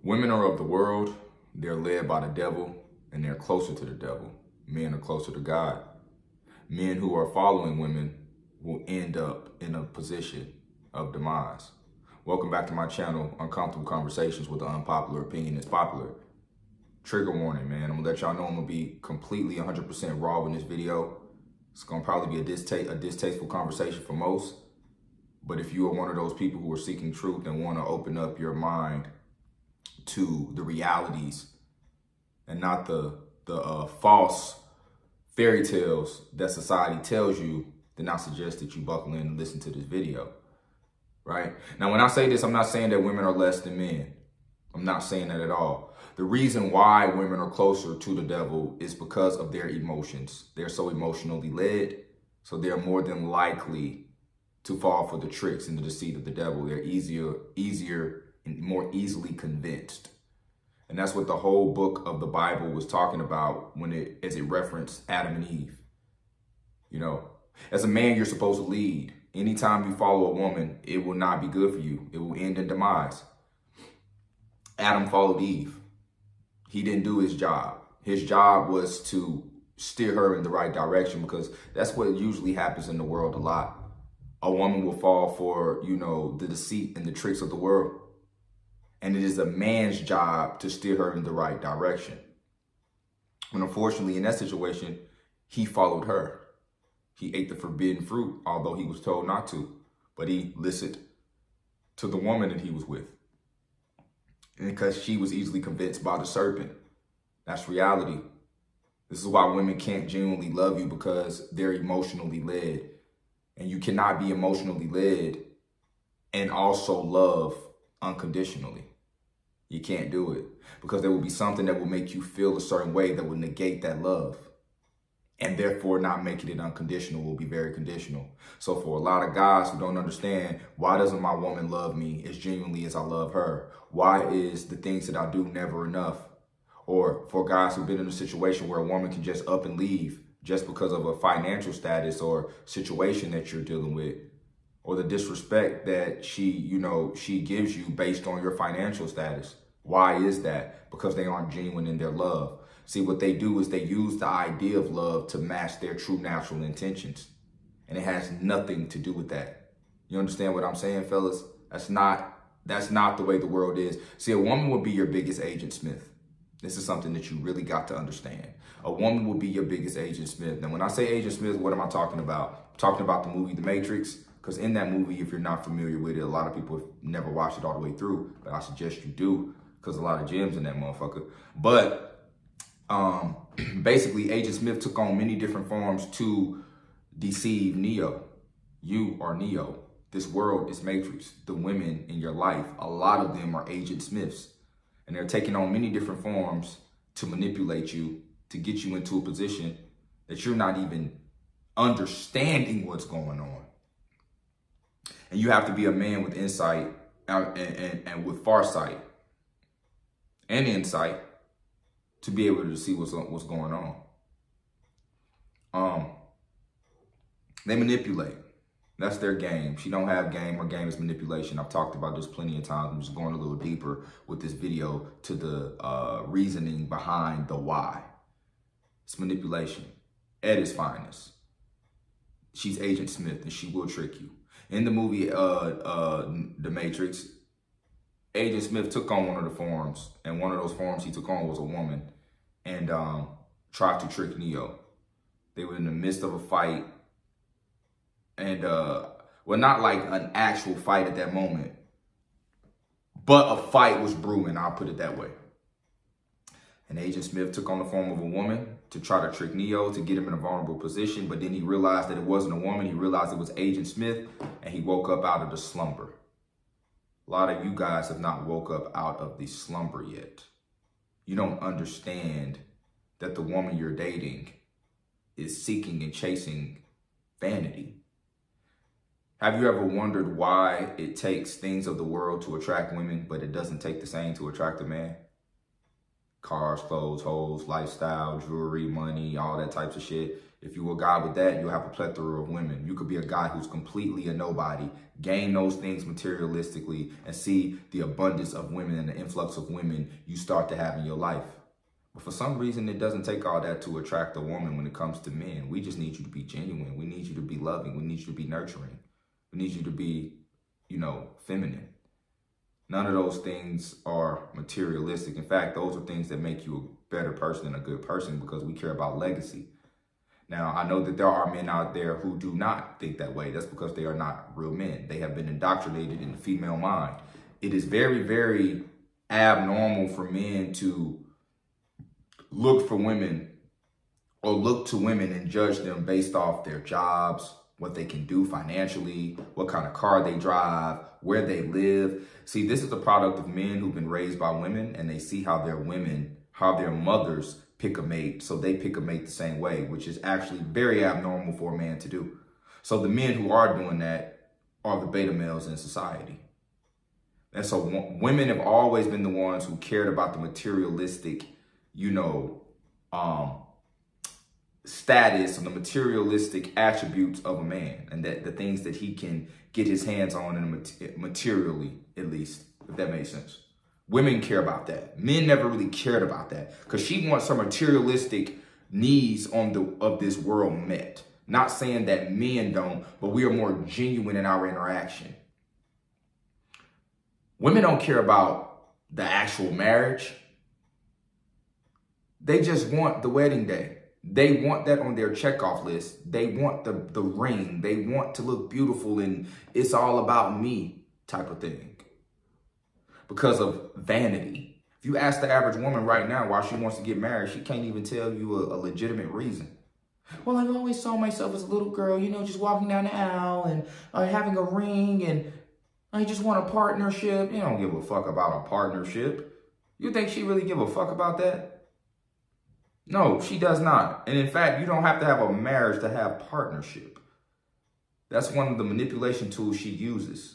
Women are of the world, they're led by the devil, and they're closer to the devil. Men are closer to God. Men who are following women will end up in a position of demise. Welcome back to my channel, Uncomfortable Conversations with the Unpopular Opinion That's Popular. Trigger warning, man. I'm gonna let y'all know I'm gonna be completely 100% raw in this video. It's gonna probably be a distasteful conversation for most. But if you are one of those people who are seeking truth and wanna open up your mind to the realities and not the false fairy tales that society tells you, then I suggest that you buckle in and listen to this video, right? Now, when I say this, I'm not saying that women are less than men. I'm not saying that at all. The reason why women are closer to the devil is because of their emotions. They're so emotionally led, so they're more than likely to fall for the tricks and the deceit of the devil. They're easier and more easily convinced. And that's what the whole book of the Bible was talking about as it referenced Adam and Eve. You know, as a man, you're supposed to lead. Anytime you follow a woman, it will not be good for you. It will end in demise. Adam followed Eve. He didn't do his job. His job was to steer her in the right direction, because that's what usually happens in the world a lot. A woman will fall for, the deceit and the tricks of the world. And it is a man's job to steer her in the right direction. And unfortunately, in that situation, he followed her. He ate the forbidden fruit, although he was told not to. But he listened to the woman that he was with. And because she was easily convinced by the serpent. That's reality. This is why women can't genuinely love you, because they're emotionally led. And you cannot be emotionally led and also love unconditionally. You can't do it, because there will be something that will make you feel a certain way that will negate that love. And therefore, not making it unconditional will be very conditional. So for a lot of guys who don't understand, why doesn't my woman love me as genuinely as I love her? Why is the things that I do never enough? Or for guys who've been in a situation where a woman can just up and leave just because of a financial status or situation that you're dealing with, or the disrespect that she gives you based on your financial status. Why is that? Because they aren't genuine in their love. See, what they do is they use the idea of love to match their true natural intentions. And it has nothing to do with that. You understand what I'm saying, fellas? That's not the way the world is. See, a woman will be your biggest Agent Smith. This is something that you really got to understand. A woman will be your biggest Agent Smith. Now, when I say Agent Smith, what am I talking about? I'm talking about the movie The Matrix. Because in that movie, if you're not familiar with it, a lot of people have never watched it all the way through. But I suggest you do, because a lot of gems in that motherfucker. But basically, Agent Smith took on many different forms to deceive Neo. You are Neo. This world is Matrix. The women in your life, a lot of them are Agent Smiths. And they're taking on many different forms to manipulate you, to get you into a position that you're not even understanding what's going on. And you have to be a man with insight and with farsight and insight to be able to see what's going on. They manipulate. That's their game. She don't have game. Her game is manipulation. I've talked about this plenty of times. I'm just going a little deeper with this video to the reasoning behind the why. It's manipulation at its finest. She's Agent Smith, and she will trick you. In the movie, The Matrix, Agent Smith took on one of the forms, and one of those forms he took on was a woman, and tried to trick Neo. They were in the midst of a fight, and, well, not like an actual fight at that moment, but a fight was brewing, I'll put it that way. And Agent Smith took on the form of a woman to try to trick Neo, to get him in a vulnerable position. But then he realized that it wasn't a woman. He realized it was Agent Smith, and he woke up out of the slumber. A lot of you guys have not woke up out of the slumber yet. You don't understand that the woman you're dating is seeking and chasing vanity. Have you ever wondered why it takes things of the world to attract women, but it doesn't take the same to attract a man? Cars, clothes, hoes, lifestyle, jewelry, money, all that types of shit. If you a guy with that, you'll have a plethora of women. You could be a guy who's completely a nobody, gain those things materialistically, and see the abundance of women and the influx of women you start to have in your life. But for some reason, it doesn't take all that to attract a woman when it comes to men. We just need you to be genuine. We need you to be loving. We need you to be nurturing. We need you to be, feminine. None of those things are materialistic. In fact, those are things that make you a better person and a good person because we care about legacy. Now, I know that there are men out there who do not think that way. That's because they are not real men. They have been indoctrinated in the female mind. It is very, very abnormal for men to look for women or look to women and judge them based off their jobs, what they can do financially, what kind of car they drive, where they live. See, this is a product of men who've been raised by women, and they see how their mothers pick a mate, so they pick a mate the same way, which is actually very abnormal for a man to do. So the men who are doing that are the beta males in society. And so women have always been the ones who cared about the materialistic, status and the materialistic attributes of a man, and that the things that he can get his hands on materially, at least, if that makes sense. Women care about that. Men never really cared about that because she wants her materialistic needs of this world met. Not saying that men don't, but we are more genuine in our interaction. Women don't care about the actual marriage. They just want the wedding day. They want that on their checkoff list. They want the ring. They want to look beautiful and it's all about me type of thing. Because of vanity. If you ask the average woman right now why she wants to get married, she can't even tell you a legitimate reason. Well, I always saw myself as a little girl, just walking down the aisle and having a ring, and I just want a partnership. You don't give a fuck about a partnership. You think she really give a fuck about that? No, she does not. And in fact, you don't have to have a marriage to have partnership. That's one of the manipulation tools she uses.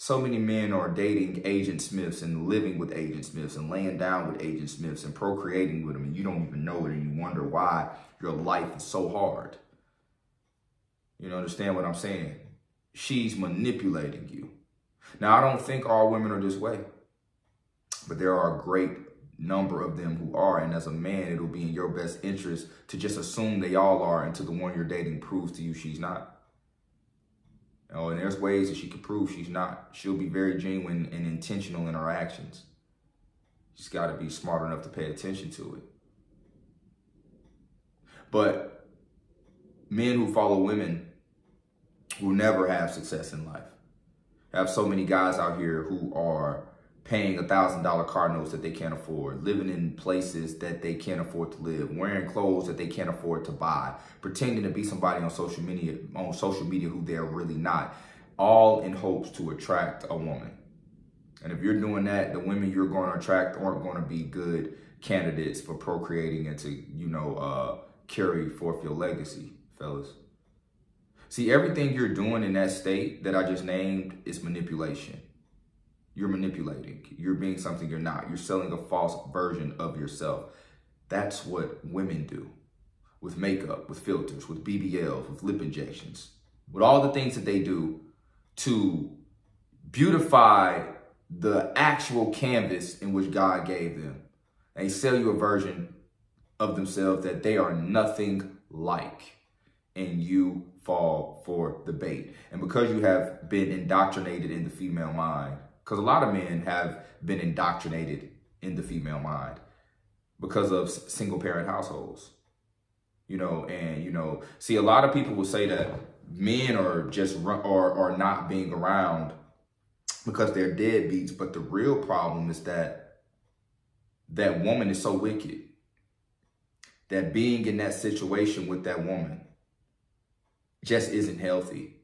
So many men are dating Agent Smiths and living with Agent Smiths and laying down with Agent Smiths and procreating with them, and you don't even know it, and you wonder why your life is so hard. You understand what I'm saying? She's manipulating you. Now, I don't think all women are this way, but there are a great number of them who are, and as a man, it'll be in your best interest to just assume they all are until the one you're dating proves to you she's not. Oh, and there's ways that she can prove she's not. She'll be very genuine and intentional in her actions. She's got to be smart enough to pay attention to it. But men who follow women will never have success in life. I have so many guys out here who are paying $1,000 car notes that they can't afford, living in places that they can't afford to live, wearing clothes that they can't afford to buy, pretending to be somebody on social media who they're really not, all in hopes to attract a woman. And if you're doing that, the women you're going to attract aren't going to be good candidates for procreating and to, carry forth your legacy, fellas. See, everything you're doing in that state that I just named is manipulation. You're manipulating. You're being something you're not. You're selling a false version of yourself. That's what women do with makeup, with filters, with BBLs, with lip injections, with all the things that they do to beautify the actual canvas in which God gave them. They sell you a version of themselves that they are nothing like, and you fall for the bait. And because you have been indoctrinated in the female mind, because a lot of men have been indoctrinated in the female mind because of single parent households, see, a lot of people will say that men are just are not being around because they're deadbeats. But the real problem is that woman is so wicked that being in that situation with that woman just isn't healthy.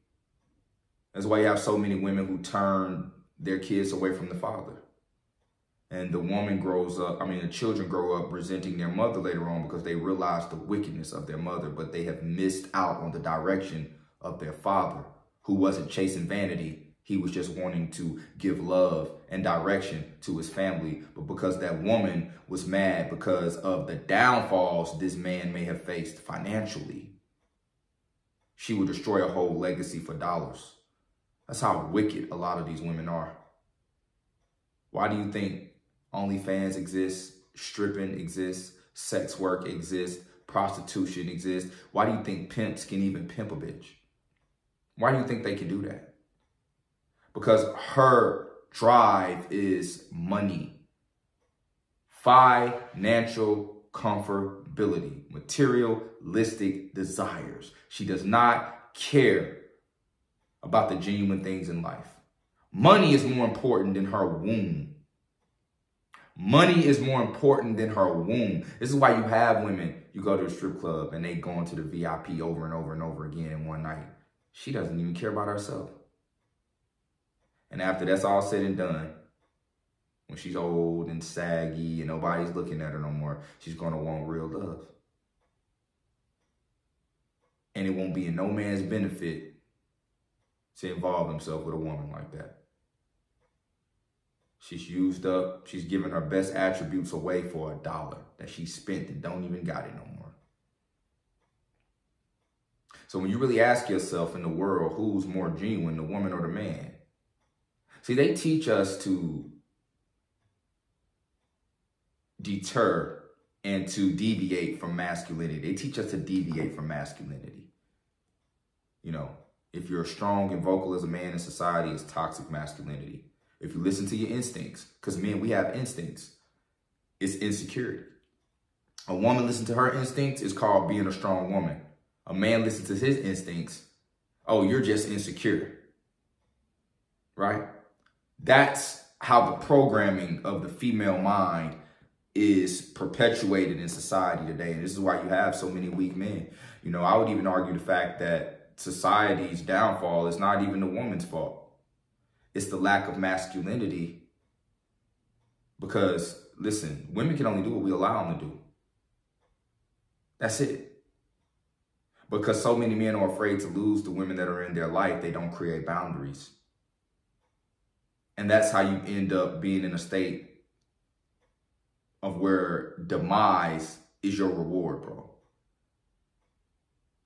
That's why you have so many women who turn their kids away from the father. And the woman the children grow up resenting their mother later on because they realize the wickedness of their mother, but they have missed out on the direction of their father, who wasn't chasing vanity, He was just wanting to give love and direction to his family. But because that woman was mad because of the downfalls this man may have faced financially, she would destroy a whole legacy for dollars. That's how wicked a lot of these women are. Why do you think OnlyFans exists, stripping exists, sex work exists, prostitution exists? Why do you think pimps can even pimp a bitch? Why do you think they can do that? Because her drive is money, financial comfortability, materialistic desires. She does not care about the genuine things in life. Money is more important than her womb. Money is more important than her womb. This is why you have women, you go to a strip club and they go into the VIP over and over and over again in one night. She doesn't even care about herself. And after that's all said and done, when she's old and saggy and nobody's looking at her no more, she's going to want real love. And it won't be in no man's benefit to involve himself with a woman like that. She's used up. She's given her best attributes away for $1 that she spent and don't even got it no more. So when you really ask yourself in the world, who's more genuine, the woman or the man? See, they teach us to deter and to deviate from masculinity. They teach us to deviate from masculinity. You know, if you're strong and vocal as a man in society, it's toxic masculinity. If you listen to your instincts, because men, we have instincts, it's insecurity. A woman listens to her instincts, it's called being a strong woman. A man listens to his instincts, oh, you're just insecure, right? That's how the programming of the female mind is perpetuated in society today. And this is why you have so many weak men. You know, I would even argue the fact that society's downfall is not even the woman's fault. It's the lack of masculinity. Because, listen, women can only do what we allow them to do. That's it. Because so many men are afraid to lose the women that are in their life, they don't create boundaries. And that's how you end up being in a state of where demise is your reward, bro.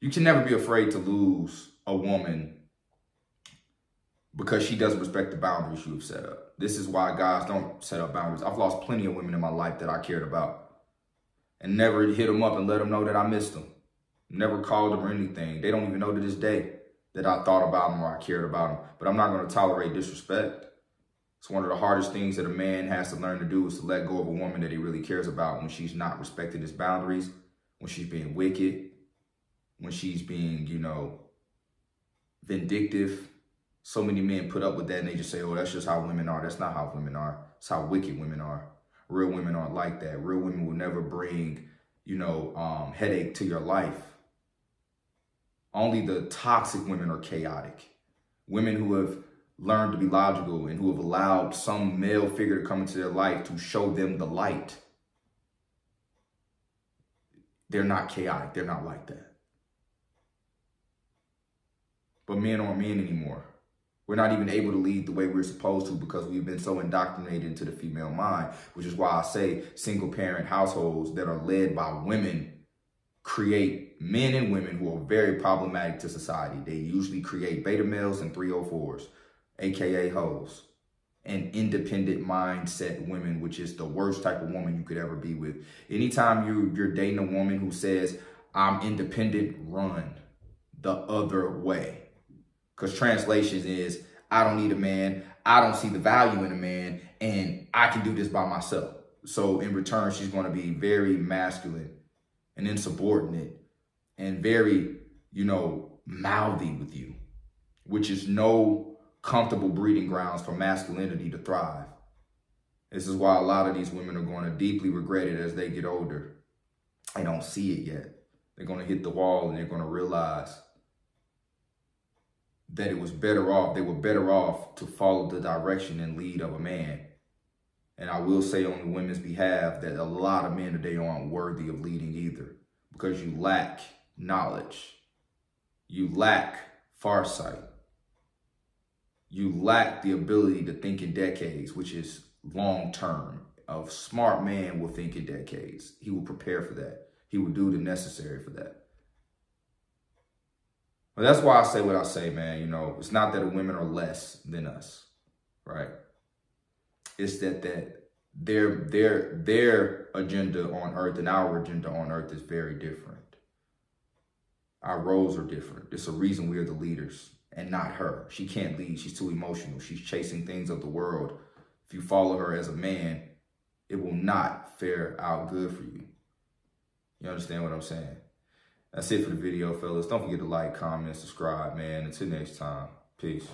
You can never be afraid to lose a woman because she doesn't respect the boundaries you have set up. This is why guys don't set up boundaries. I've lost plenty of women in my life that I cared about and never hit them up and let them know that I missed them. Never called them or anything. They don't even know to this day that I thought about them or I cared about them. But I'm not going to tolerate disrespect. It's one of the hardest things that a man has to learn to do is to let go of a woman that he really cares about when she's not respecting his boundaries, when she's being wicked, when she's being, you know, vindictive. So many men put up with that and they just say, oh, that's just how women are. That's not how women are. It's how wicked women are. Real women aren't like that. Real women will never bring, you know, headache to your life. Only the toxic women are chaotic. Women who have learned to be logical and who have allowed some male figure to come into their life to show them the light. They're not chaotic. They're not like that. But men aren't men anymore. We're not even able to lead the way we're supposed to because we've been so indoctrinated into the female mind, which is why I say single parent households that are led by women create men and women who are very problematic to society. They usually create beta males and 304s, aka hoes, and independent mindset women, which is the worst type of woman you could ever be with. Anytime you're dating a woman who says, I'm independent, run the other way. Because translation is, I don't need a man, I don't see the value in a man, and I can do this by myself. So in return, she's going to be very masculine and insubordinate and very, you know, mouthy with you, which is no comfortable breeding grounds for masculinity to thrive. This is why a lot of these women are going to deeply regret it as they get older. They don't see it yet. They're going to hit the wall and they're going to realize that it was better off. They were better off to follow the direction and lead of a man. And I will say on the women's behalf that a lot of men today aren't worthy of leading either because you lack knowledge. You lack foresight. you lack the ability to think in decades, which is long term. A smart man will think in decades. He will prepare for that. He will do the necessary for that. But that's why I say what I say, man. You know, it's not that the women are less than us, right? It's that their agenda on earth and our agenda on earth is very different. Our roles are different. There's a reason we are the leaders and not her. She can't lead. She's too emotional. She's chasing things of the world. If you follow her as a man, it will not fare out good for you. You understand what I'm saying? That's it for the video, fellas. Don't forget to like, comment, subscribe, man. Until next time, peace.